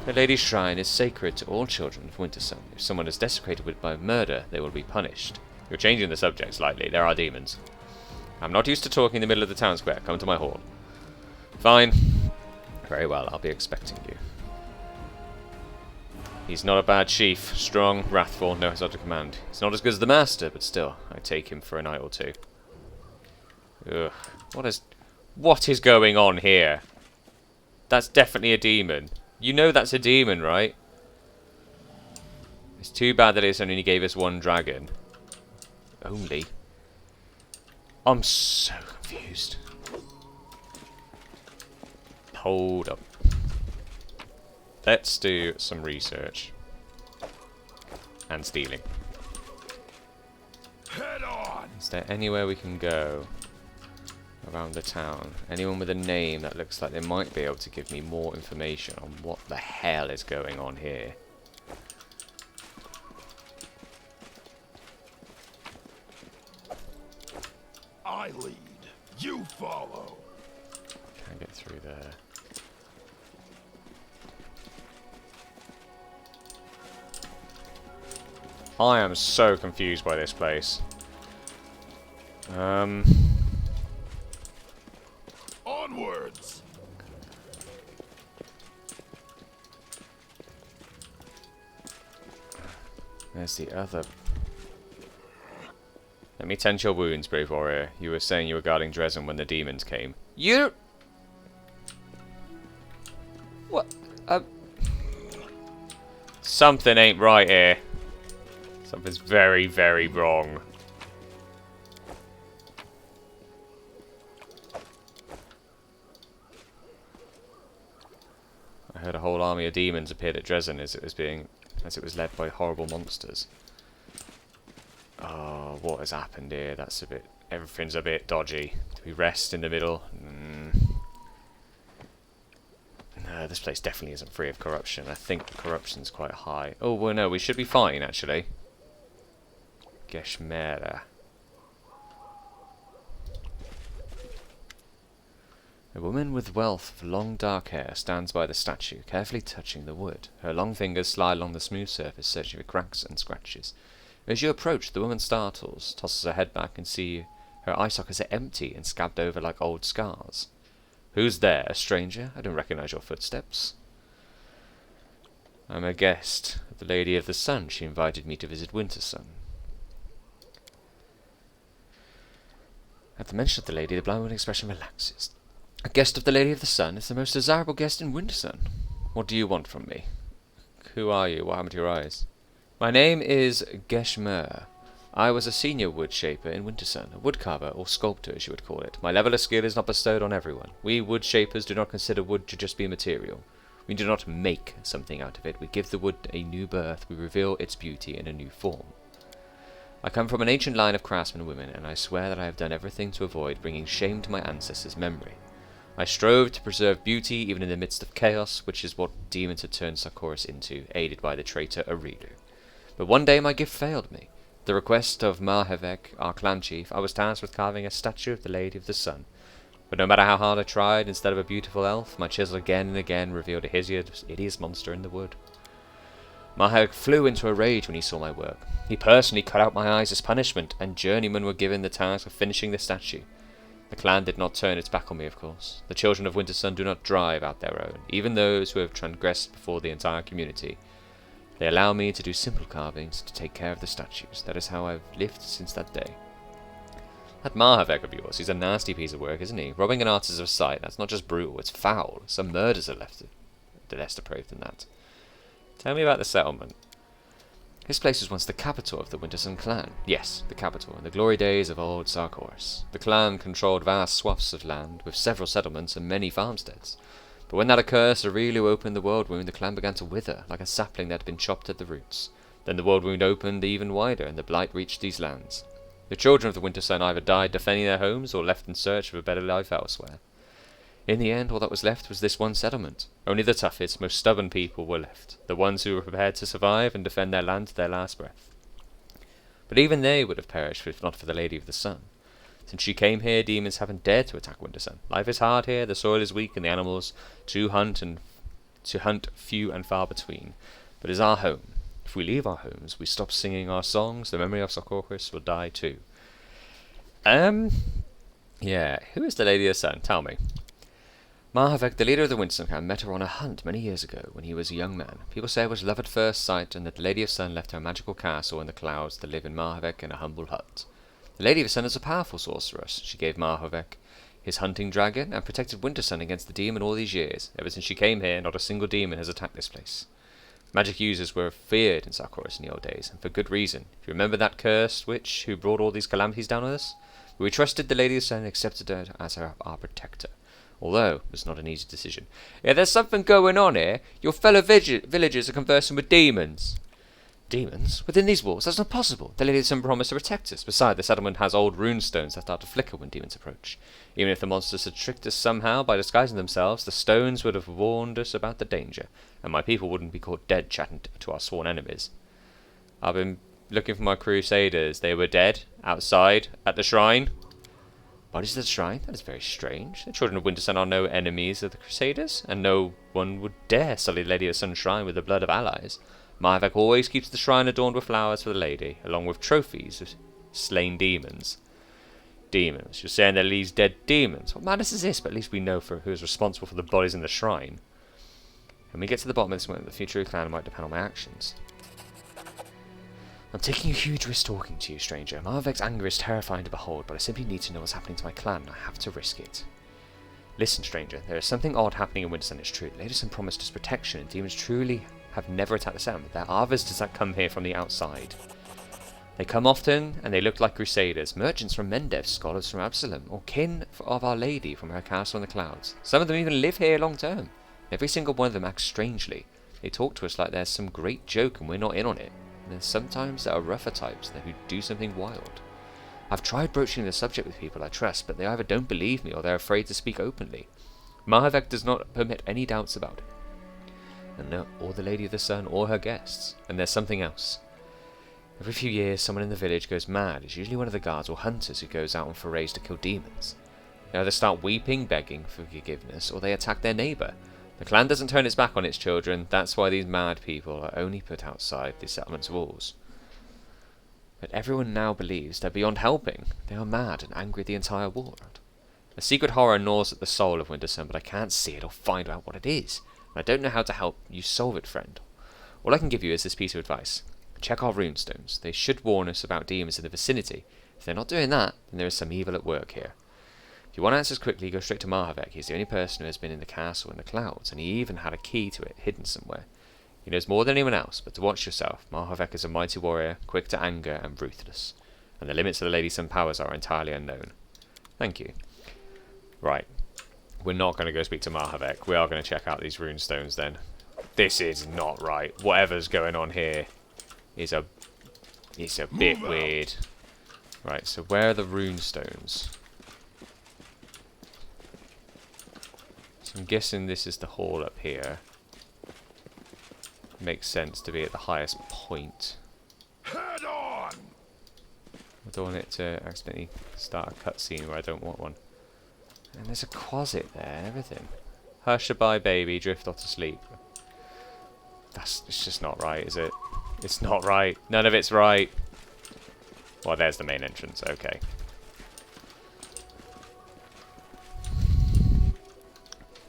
The lady's shrine is sacred to all children of Wintersun. If someone is desecrated by murder, they will be punished. You're changing the subject slightly. There are demons. I'm not used to talking in the middle of the town square. Come to my hall. Fine. Very well, I'll be expecting you. He's not a bad chief. Strong, wrathful, knows how to command. He's not as good as the master, but still, I take him for a night or two. Ugh. What is going on here? That's definitely a demon. You know that's a demon, right? It's too bad that it's only gave us one dragon. Only. I'm so confused. Hold up. Let's do some research. And stealing. Head on! Is there anywhere we can go around the town? Anyone with a name that looks like they might be able to give me more information on what the hell is going on here? I lead. You follow. Can't get through there. I am so confused by this place. Onwards. There's the other. Let me tend your wounds, brave warrior. You were saying you were guarding Dresden when the demons came. You. What? Something ain't right here. Something's very, very wrong. I heard a whole army of demons appeared at Dresden as it was led by horrible monsters. Oh, what has happened here? That's a bit. Everything's a bit dodgy. Do we rest in the middle? No, this place definitely isn't free of corruption. I think the corruption's quite high. Oh, well, no, we should be fine, actually. Geschmera. A woman with wealth of long dark hair stands by the statue, carefully touching the wood. Her long fingers slide along the smooth surface, searching for cracks and scratches. As you approach, the woman startles, tosses her head back, and see her eye sockets are empty and scabbed over like old scars. Who's there, a stranger? I don't recognize your footsteps. I'm a guest of the Lady of the Sun. She invited me to visit Wintersun. At the mention of the lady, the blind woman's expression relaxes. A guest of the Lady of the Sun is the most desirable guest in Wintersun. What do you want from me? Who are you? What happened to your eyes? My name is Geschmer. I was a senior wood shaper in Wintersun, a woodcarver, or sculptor as you would call it. My level of skill is not bestowed on everyone. We wood shapers do not consider wood to just be material. We do not make something out of it. We give the wood a new birth. We reveal its beauty in a new form. I come from an ancient line of craftsmen and women, and I swear that I have done everything to avoid bringing shame to my ancestors' memory. I strove to preserve beauty even in the midst of chaos, which is what demons had turned Sarkoris into, aided by the traitor Arilu. But one day my gift failed me. At the request of Marhavek, our clan chief, I was tasked with carving a statue of the Lady of the Sun. But no matter how hard I tried, instead of a beautiful elf, my chisel again and again revealed a hideous monster in the wood. Marhavek flew into a rage when he saw my work. He personally cut out my eyes as punishment, and journeymen were given the task of finishing the statue. The clan did not turn its back on me, of course. The children of Wintersun do not drive out their own, even those who have transgressed before the entire community. They allow me to do simple carvings, to take care of the statues. That is how I've lived since that day. That Marhavek of yours, he's a nasty piece of work, isn't he? Robbing an artist of sight, that's not just brutal, it's foul. Some murders are less depraved than that. Tell me about the settlement. This place was once the capital of the Wintersun clan. Yes, the capital, in the glory days of old Sarkoris. The clan controlled vast swaths of land, with several settlements and many farmsteads. But when that accursed Arilu opened the world wound, the clan began to wither, like a sapling that had been chopped at the roots. Then the world wound opened even wider, and the blight reached these lands. The children of the Wintersun either died defending their homes, or left in search of a better life elsewhere. In the end, all that was left was this one settlement. Only the toughest, most stubborn people were left, the ones who were prepared to survive and defend their land to their last breath. But even they would have perished if not for the Lady of the Sun. Since she came here, demons haven't dared to attack Wintersun. Life is hard here, the soil is weak, and the animals to hunt few and far between. But it is our home. If we leave our homes, we stop singing our songs, the memory of Sarkoris will die too. Yeah, who is the Lady of the Sun? Tell me. Marhavek, the leader of the Wintersun clan, met her on a hunt many years ago when he was a young man. People say it was love at first sight, and that the Lady of Sun left her magical castle in the clouds to live in Marhavek in a humble hut. The Lady of the Sun is a powerful sorceress. She gave Marhavek his hunting dragon and protected Wintersun against the demon all these years. Ever since she came here, not a single demon has attacked this place. Magic users were feared in Sarkoris in the old days, and for good reason. If you remember that cursed witch who brought all these calamities down on us? We trusted the Lady of the Sun and accepted her as our protector. Although, it was not an easy decision. Yeah, there's something going on here. Your fellow villagers are conversing with demons. Demons? Within these walls? That's not possible. The Lady of the Sun promised to protect us. Besides, the settlement has old rune stones that start to flicker when demons approach. Even if the monsters had tricked us somehow by disguising themselves, the stones would have warned us about the danger, and my people wouldn't be caught dead chatting to our sworn enemies. I've been looking for my crusaders. They were dead, outside, at the shrine. Bodies at the shrine? That is very strange. The children of Wintersun are no enemies of the crusaders, and no one would dare sully the Lady of the Sun shrine with the blood of allies. Marvek always keeps the shrine adorned with flowers for the lady, along with trophies of slain demons. Demons? You're saying there are these dead demons? What madness is this? But at least we know for who is responsible for the bodies in the shrine. When we get to the bottom of this moment, the future of the clan might depend on my actions. I'm taking a huge risk talking to you, stranger. Marvek's anger is terrifying to behold, but I simply need to know what's happening to my clan, and I have to risk it. Listen, stranger, there is something odd happening in Wintersun, it's true. The Lady of the Sun promised us protection, and demons truly have never attacked the settlement. There are visitors that come here from the outside. They come often, and they look like crusaders, merchants from Mendev, scholars from Absalom, or kin of Our Lady from her castle in the clouds. Some of them even live here long term. Every single one of them acts strangely. They talk to us like there's some great joke and we're not in on it. And then sometimes there are rougher types who do something wild. I've tried broaching the subject with people I trust, but they either don't believe me or they're afraid to speak openly. Mahavek does not permit any doubts about it. And no, or the Lady of the Sun, or her guests. And there's something else. Every few years, someone in the village goes mad. It's usually one of the guards or hunters who goes out on forays to kill demons. They either start weeping, begging for forgiveness, or they attack their neighbour. The clan doesn't turn its back on its children. That's why these mad people are only put outside the settlement's walls. But everyone now believes they're beyond helping. They are mad and angry at the entire world. A secret horror gnaws at the soul of Wintersun, but I can't see it or find out what it is. I don't know how to help you solve it, friend. All I can give you is this piece of advice. Check our runestones. They should warn us about demons in the vicinity. If they're not doing that, then there is some evil at work here. If you want answers quickly, go straight to Mahavek. He's the only person who has been in the castle in the clouds, and he even had a key to it hidden somewhere. He knows more than anyone else, but to watch yourself. Mahavek is a mighty warrior, quick to anger and ruthless. And the limits of the Lady Sun powers are entirely unknown. Thank you. Right. We're not going to go speak to Mahavek. We are going to check out these runestones then. This is not right. Whatever's going on here is a bit weird. Right, so where are the runestones? So I'm guessing this is the hall up here. Makes sense to be at the highest point. Head on! I don't want it to accidentally start a cutscene where I don't want one. And there's a closet there and everything. Hush-a-bye, baby, drift off to sleep. It's just not right, is it? It's not right. None of it's right. Well, there's the main entrance. Okay.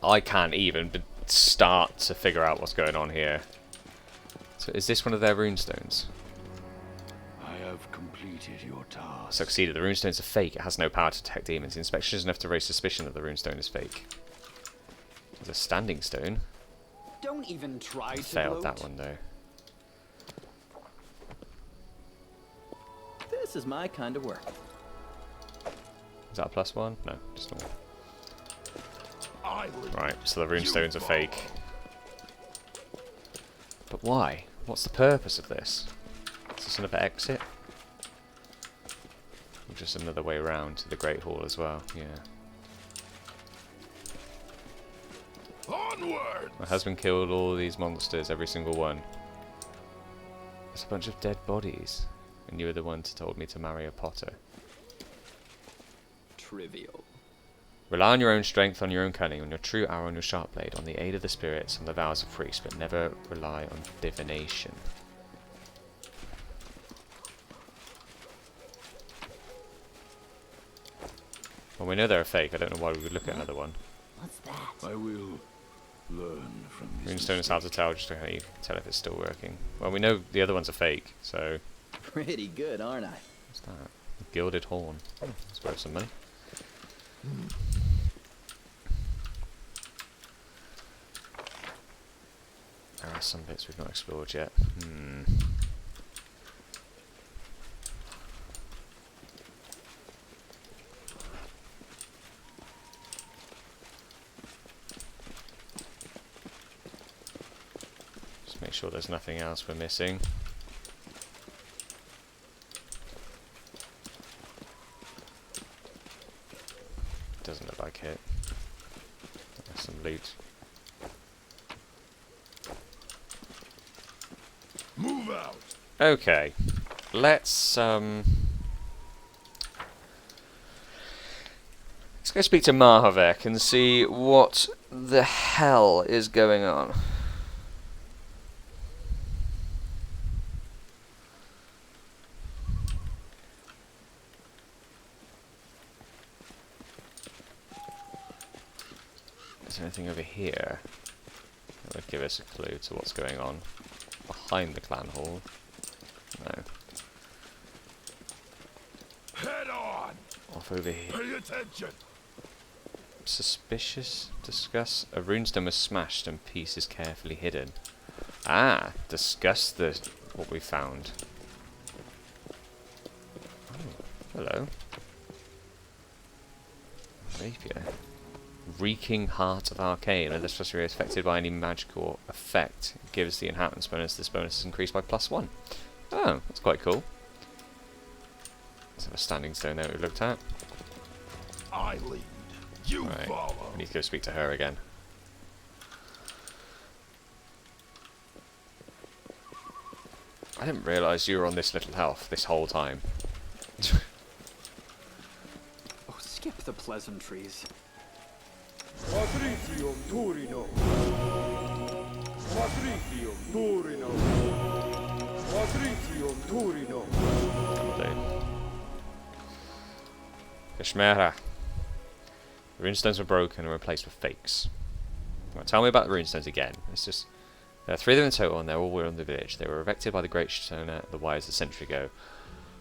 I can't even start to figure out what's going on here. So is this one of their runestones? I have completed your task. Succeeded. The runestones are fake. It has no power to detect demons. The inspection is enough to raise suspicion that the runestone is fake. There's a standing stone. Don't even try to Failed gloat. that one though. This is my kind of work. Is that a +1? No, just normal. I will. Right, so the runestones are fake. But why? What's the purpose of this? Is this another exit? Or just another way around to the Great Hall as well? Yeah. Onward! My husband killed all these monsters, every single one. There's a bunch of dead bodies. And you were the one who told me to marry a potter. Trivial. Rely on your own strength, on your own cunning, on your true arrow and your sharp blade, on the aid of the spirits, on the vows of priests, but never rely on divination. Well, we know they're a fake. I don't know why we would look at another one. What's that? I will learn from this. Runestone is hard to tell, just to how you can tell if it's still working. Well, we know the other ones are fake, so... Pretty good, aren't I? What's that? Gilded horn. Oh, that's worth some money. some bits we've not explored yet. Just make sure there's nothing else we're missing. Doesn't look like it. There's some loot. Move out! Okay, let's go speak to Mahavek and see what the hell is going on. Is there anything over here that would give us a clue to what's going on behind the clan hall? No. Head on! Off over here. Pay attention! Suspicious? Discuss. A runestone was smashed and pieces carefully hidden. Ah, discuss what we found. Oh, hello. Rapier. Reeking Heart of Arcane. When this plus is affected by any magical effect, it gives the enhancements bonus. This bonus is increased by +1. Oh, that's quite cool. Let's have a standing stone there we looked at. I lead. You Right, follow. we need to go speak to her again. I didn't realise you were on this little health this whole time. Oh, skip the pleasantries. Patricium Turino. Patricium Turino. Patricium Turino. Kashmera. The runestones were broken and replaced with fakes. Right, tell me about the runestones again. There are 3 of them in total, and they're all in the village. They were erected by the Great Stoner, the Wise, a century ago,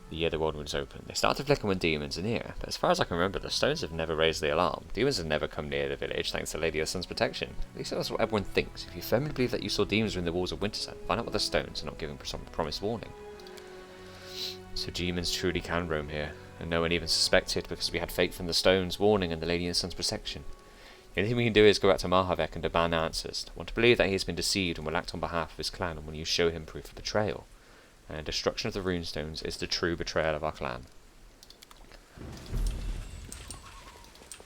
the year the world was open. They start to flicker when demons are near, but as far as I can remember, the stones have never raised the alarm. Demons have never come near the village, thanks to Lady of the Sun's protection. At least that's what everyone thinks. If you firmly believe that you saw demons within the walls of Wintersun, find out what the stones are not giving some promised warning. So demons truly can roam here, and no one even suspected because we had fate from the stones warning and the Lady of the Sun's protection. The only thing we can do is go back to Mahavek and demand answers. I want to believe that he has been deceived and will act on behalf of his clan when you show him proof of betrayal. And destruction of the runestones is the true betrayal of our clan.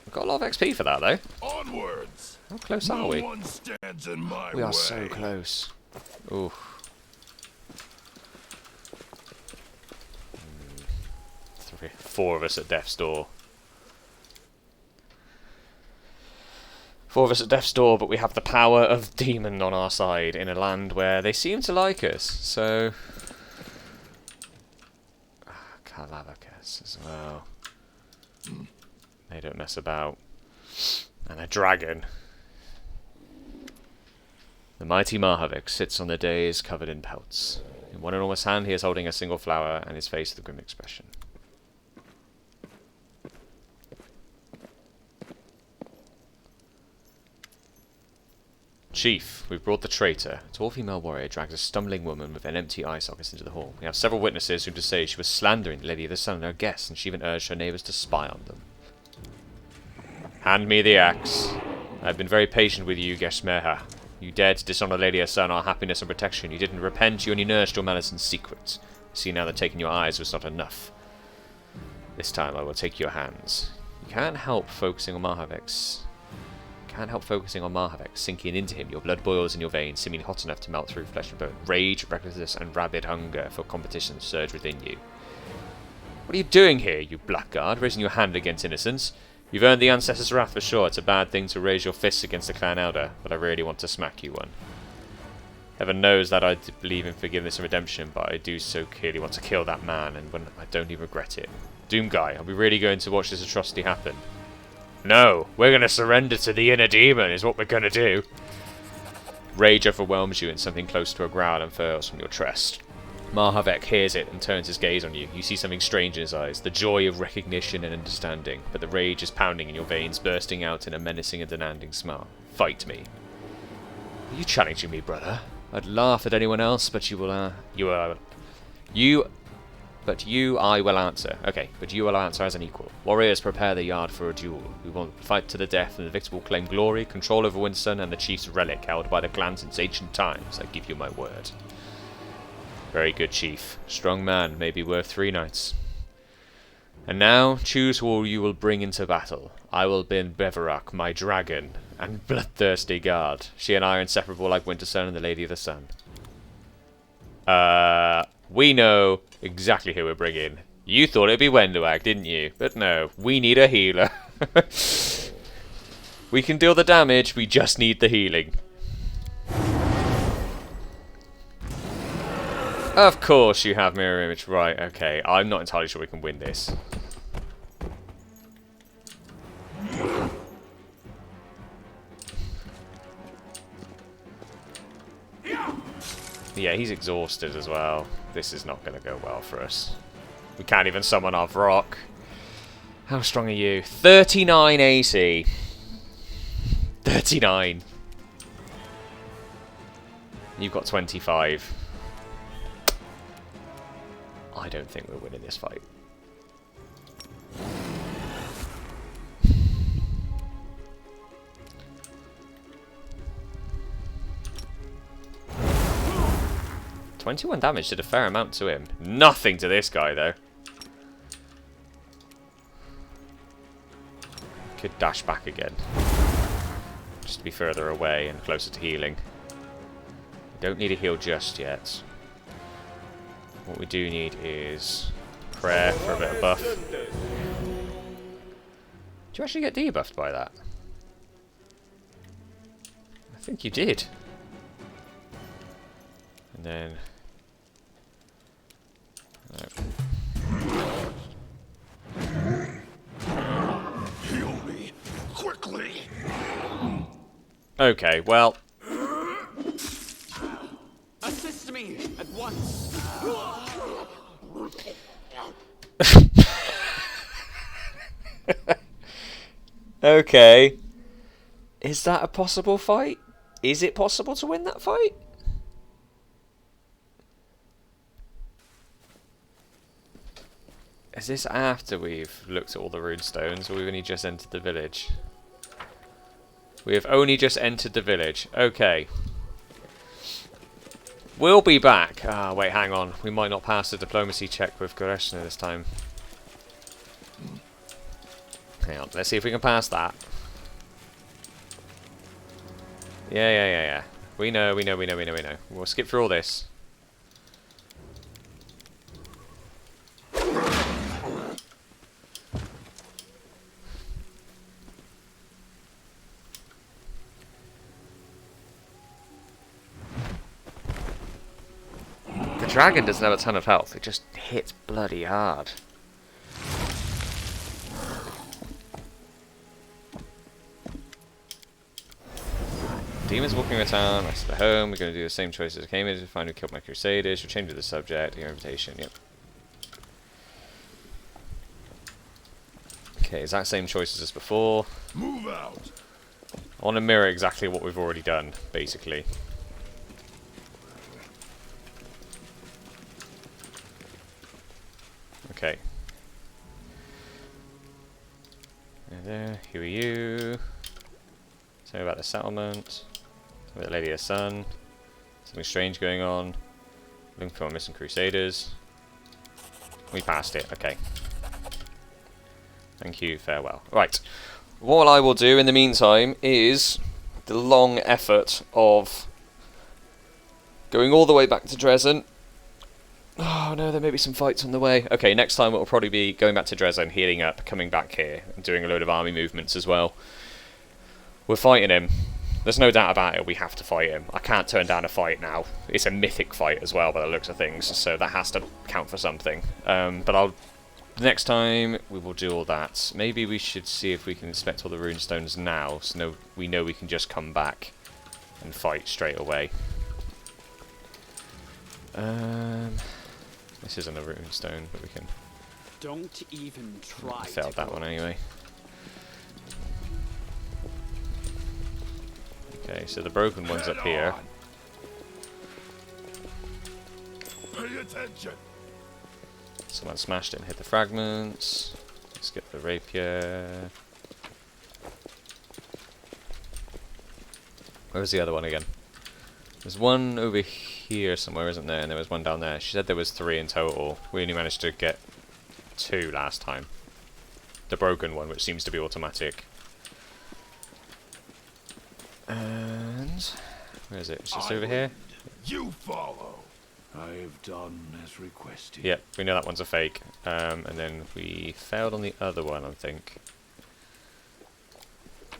We've got a lot of XP for that though. Onwards! How close are No we? one stands in my We are way. so close. Ooh. 4 of us at death's door. 4 of us at death's door, but we have the power of demon on our side in a land where they seem to like us. So, Calavacus as well. They don't mess about. And a dragon. The mighty Mahavik sits on the dais covered in pelts. In one enormous hand he is holding a single flower and his face with a grim expression. Chief, we've brought the traitor. A tall female warrior drags a stumbling woman with an empty eye socket into the hall. We have several witnesses who say she was slandering the Lady of the Sun and her guests, and she even urged her neighbours to spy on them. Hand me the axe. I have been very patient with you, Geshmeha. You dared to dishonour Lady of the Sun, our happiness and protection. You didn't repent, you only nursed your malice in secret. See now that taking your eyes was not enough. This time I will take your hands. You can't help focusing on Mahavek's. Sinking into him. Your blood boils in your veins, seeming hot enough to melt through flesh and bone. Rage, recklessness, and rabid hunger for competition surge within you. What are you doing here, you blackguard, raising your hand against innocence? You've earned the ancestors' wrath for sure. It's a bad thing to raise your fists against the clan elder, but I really want to smack you one. Heaven knows that I believe in forgiveness and redemption, but I do so clearly want to kill that man, and when I don't even regret it. Doom Guy, are we really going to watch this atrocity happen? No, we're going to surrender to the inner demon is what we're going to do. Rage overwhelms you and something close to a growl unfurls from your chest. Mahavek hears it and turns his gaze on you. You see something strange in his eyes, the joy of recognition and understanding, but the rage is pounding in your veins, bursting out in a menacing and demanding smile. Fight me. Are you challenging me, brother? I'd laugh at anyone else, but I will answer. Okay, but you will answer as an equal. Warriors prepare the yard for a duel. We will fight to the death, and the victor will claim glory, control over Winston, and the chief's relic held by the clan since ancient times. I give you my word. Very good, chief. Strong man, may be worth 3 knights. And now, choose who you will bring into battle. I will bring Beverak, my dragon, and bloodthirsty guard. She and I are inseparable like Winter Sun and the Lady of the Sun. We know exactly who we're bringing. You thought it'd be Wenduag, didn't you? But no, we need a healer. We can deal the damage, we just need the healing. Of course you have mirror image. Right, okay. I'm not entirely sure we can win this. Yeah, he's exhausted as well. This is not going to go well for us. We can't even summon our Vrock. How strong are you? 39 AC. 39. You've got 25. I don't think we're winning this fight. $21 damage did a fair amount to him. Nothing to this guy, though. Could dash back again. Just to be further away and closer to healing. Don't need a heal just yet. What we do need is prayer for a bit of buff. Do you actually get debuffed by that? I think you did. And then... Heal me quickly. Okay, well... Assist me at once. Okay. Is that a possible fight? Is it possible to win that fight? Is this after we've looked at all the runestones, or we've only just entered the village? We have only just entered the village. Okay. We'll be back. Ah, wait, hang on. We might not pass the diplomacy check with Goreshna this time. Hang on, let's see if we can pass that. Yeah. We know. We'll skip through all this. The dragon doesn't have a ton of health, it just hits bloody hard. Demons walking around town, rest of the home, we're going to do the same choices I came in to find who killed my crusaders, you're changing the subject, your invitation, yep. Okay, exact same choices as before. Move out. I want to mirror exactly what we've already done, basically. Okay. And there, who are you? Tell me about the settlement. Tell me about the Lady of the Sun. Something strange going on. Looking for missing crusaders. We passed it, okay. Thank you, farewell. Right. What I will do in the meantime is the long effort of going all the way back to Dresden. Oh no, there may be some fights on the way. Okay, next time it will probably be going back to Dresden, healing up, coming back here, and doing a load of army movements as well. We're fighting him. There's no doubt about it, we have to fight him. I can't turn down a fight now. It's a mythic fight as well by the looks of things, so that has to count for something. But next time we will do all that. Maybe we should see if we can inspect all the runestones now, so we know we can just come back and fight straight away. This isn't a runestone, but we can... Don't even try. I failed that one anyway. Okay, so the broken one's up here. Pay attention. Someone smashed it and hit the fragments. Let's get the rapier. Where was the other one again? There's one over here somewhere, isn't there? And there was one down there. She said there was 3 in total. We only managed to get 2 last time. The broken one, which seems to be automatic. And where is it? It's just over here. You follow. I've done as requested. Yep, we know that one's a fake. And then we failed on the other one, I think.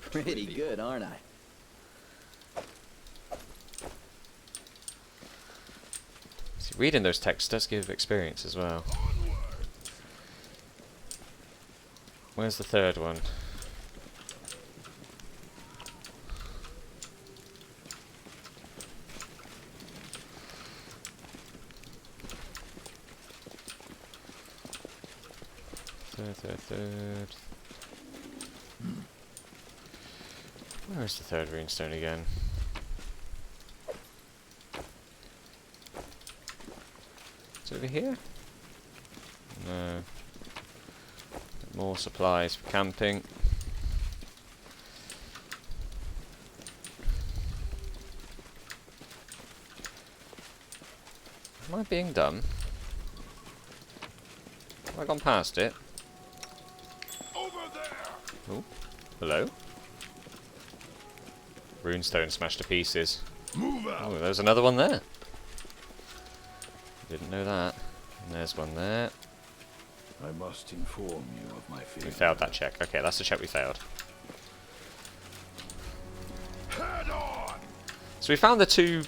Pretty good, aren't I? See, reading those texts does give experience as well. Where's the third one? Third. Where's the third runestone again? It's over here? No. More supplies for camping. Am I being dumb? Have I gone past it? Over there. Oh, hello? Runestone smashed to pieces. Move out. Oh, there's another one there. Didn't know that. And there's one there. I must inform you of my We feelings. failed that check. Okay, that's the check we failed. Head on. So we found the 2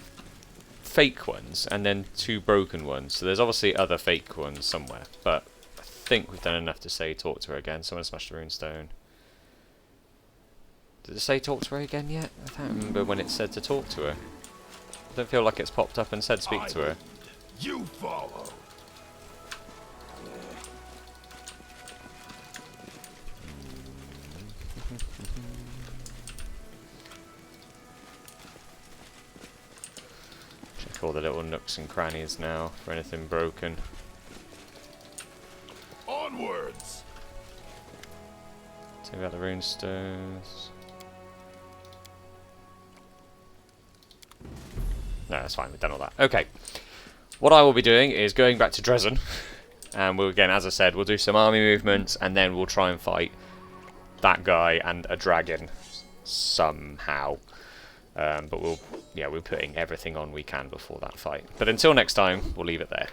fake ones and then 2 broken ones. So there's obviously other fake ones somewhere. But I think we've done enough to say talk to her again. Someone smashed a runestone. Did it say talk to her again yet? I can't remember when it said to talk to her. I don't feel like it's popped up and said speak to her. You follow. Check all the little nooks and crannies now for anything broken. Onwards. Take out the runestones. No, that's fine, we've done all that. Okay. What I will be doing is going back to Dresden. And we'll, again, as I said, we'll do some army movements and then we'll try and fight that guy and a dragon somehow. But we'll putting everything on we can before that fight. But until next time, we'll leave it there.